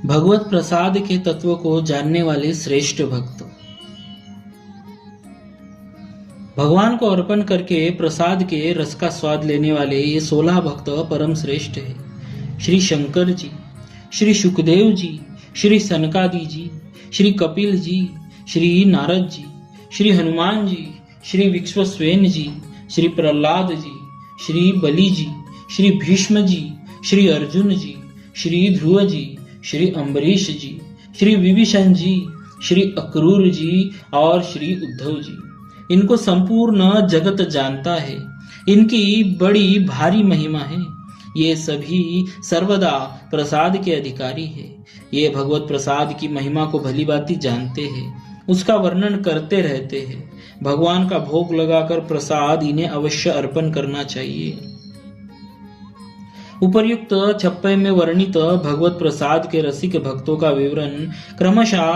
भगवत प्रसाद के तत्व को जानने वाले श्रेष्ठ भक्त। भगवान को अर्पण करके प्रसाद के रस का स्वाद लेने वाले ये 16 भक्त परम श्रेष्ठ है। श्री शंकर जी, श्री सुखदेव जी, श्री सनकादि जी, श्री कपिल जी, श्री नारद जी, श्री हनुमान जी, श्री विश्वसेन जी, श्री प्रहलाद जी, श्री बलि जी, श्री भीष्म जी, श्री अर्जुन जी, श्री ध्रुव जी, श्री अम्बरीश जी, श्री विभीषण जी, श्री अक्रूर जी और श्री उद्धव जी। इनको संपूर्ण जगत जानता है। इनकी बड़ी भारी महिमा है। ये सभी सर्वदा प्रसाद के अधिकारी है। ये भगवत प्रसाद की महिमा को भली भांति जानते हैं, उसका वर्णन करते रहते हैं। भगवान का भोग लगाकर प्रसाद इन्हें अवश्य अर्पण करना चाहिए। उपर्युक्त 56 में वर्णित भगवत प्रसाद के रसिक भक्तों का विवरण क्रमशः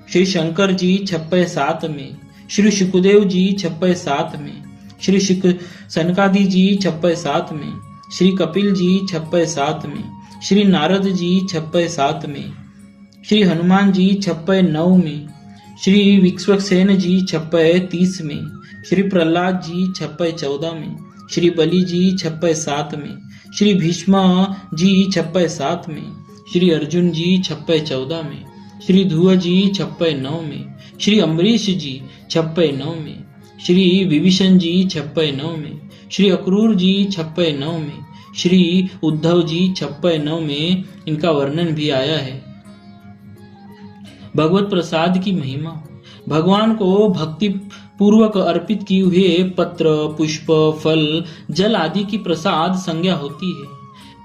श्री शंकर जी 56:7 में, श्री सुखदेव जी 56:7 में, श्री सनकादि जी 56:7 में, श्री कपिल जी 56:7 में, श्री नारद जी 56:7 में, श्री हनुमान जी 56:9 में, श्री विश्वसेन जी 56:30 में, श्री प्रहलाद जी 56:14 में, श्री बलि जी 56:7 में, श्री भीष्म जी 56:7 में, श्री अर्जुन जी 56:14 में, श्री ध्रुव जी 56:9 में, श्री अम्बरीश जी 56:9 में, श्री विभीषण जी 56:9 में, श्री अक्रूर जी 56:9 में, श्री उद्धव जी 56:9 में इनका वर्णन भी आया है। भगवत प्रसाद की महिमा। भगवान को भक्ति पूर्वक अर्पित किए हुए पत्र, पुष्प, फल, जल आदि की प्रसाद संज्ञा होती है।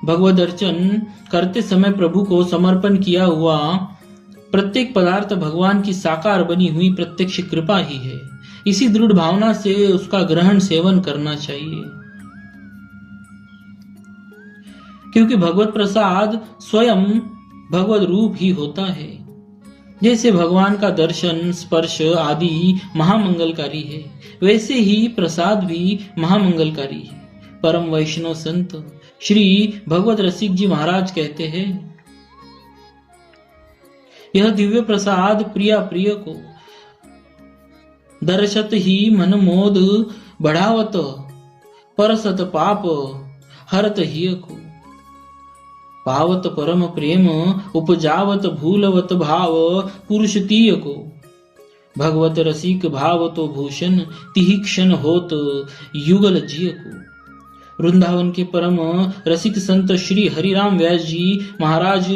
भगवत दर्शन करते समय प्रभु को समर्पण किया हुआ प्रत्येक पदार्थ भगवान की साकार बनी हुई प्रत्यक्ष कृपा ही है। इसी दृढ़ भावना से उसका ग्रहण सेवन करना चाहिए, क्योंकि भगवत प्रसाद स्वयं भगवत रूप ही होता है। जैसे भगवान का दर्शन, स्पर्श आदि महामंगलकारी है, वैसे ही प्रसाद भी महामंगलकारी है। परम वैष्णव संत श्री भगवत रसिक जी महाराज कहते हैं, यह दिव्य प्रसाद प्रिया प्रिय को दर्शत ही मन मोद बढ़ावत, परसत पाप हरत हिय को, पावत परम प्रेम उपजावत भूलवत भाव पुरुष तीय को, भगवत रसिक भाव तो भूषण तिहि क्षण होत युगल जिय को। वृंदावन के परम रसिक संत श्री हरिराम व्यास जी महाराज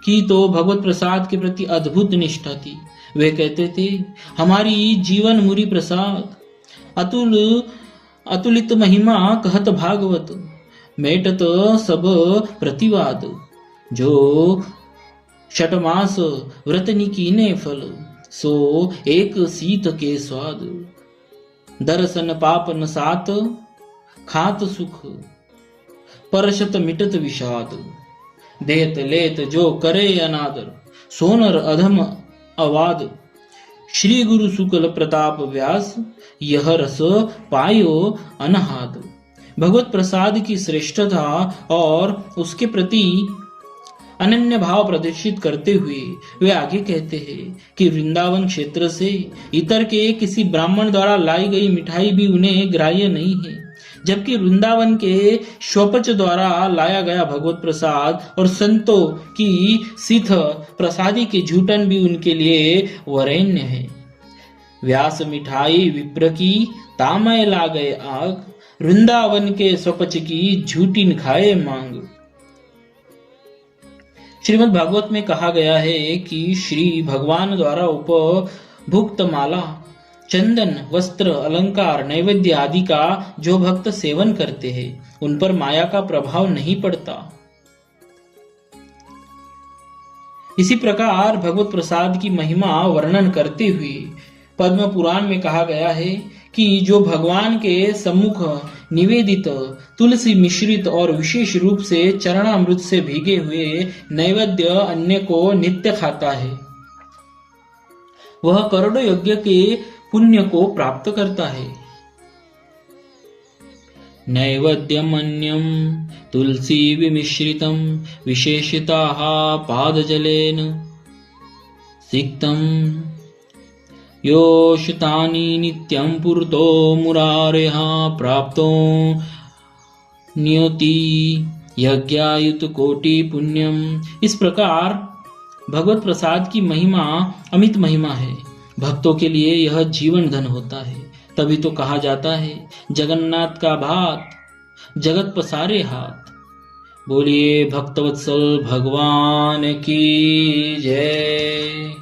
की तो भगवत प्रसाद के प्रति अद्भुत निष्ठा थी। वे कहते थे, हमारी जीवन मुरी प्रसाद अतुलित महिमा कहत भागवत, मेटत सब प्रतिवाद, जो षटमास व्रतनि कीने फल, सो एक सीत के स्वाद, दर्शन पाप न सात खात सुख, परशत मिटत विषाद, देत लेत जो करे अनादर, सोनर अधम अवाद, श्री गुरु शुक्ल प्रताप व्यास, यह रस पायो अनहाद। भगवत प्रसाद की श्रेष्ठता और उसके प्रति अनन्य भाव प्रदर्शित करते हुए वे आगे कहते हैं कि वृंदावन क्षेत्र से इतर के किसी ब्राह्मण द्वारा लाई गई मिठाई भी उन्हें ग्राह्य नहीं है, जबकि वृंदावन के श्वपच द्वारा लाया गया भगवत प्रसाद और संतों की सिद्ध प्रसादी के झूठन भी उनके लिए वरेण्य है। व्यास मिठाई विप्र की तामय ला गए आग, वृंदावन के स्वपच की झूठी खाए मांग। श्रीमद् भागवत में कहा गया है कि श्री भगवान द्वारा उपभुक्त माला, चंदन, वस्त्र, अलंकार, नैवेद्य आदि का जो भक्त सेवन करते हैं उन पर माया का प्रभाव नहीं पड़ता। इसी प्रकार भगवत प्रसाद की महिमा वर्णन करते हुए पद्म पुराण में कहा गया है कि जो भगवान के सम्मुख निवेदित तुलसी मिश्रित और विशेष रूप से चरणामृत से भीगे हुए नैवेद्य अन्य को नित्य खाता है, वह करोड़ों यज्ञ के पुण्य को प्राप्त करता है। नैवेद्यमन्यं तुलसी विमिश्रितं विशेषिताः पादजलेन सिक्तं योषितानि नित्यं पुरतो मुरारेः प्राप्तो नियति यज्ञायुत कोटि पुण्यम। इस प्रकार भगवत प्रसाद की महिमा अमित महिमा है। भक्तों के लिए यह जीवन धन होता है। तभी तो कहा जाता है जगन्नाथ का भात जगत पसारे हाथ। बोलिए भक्तवत्सल भगवान की जय।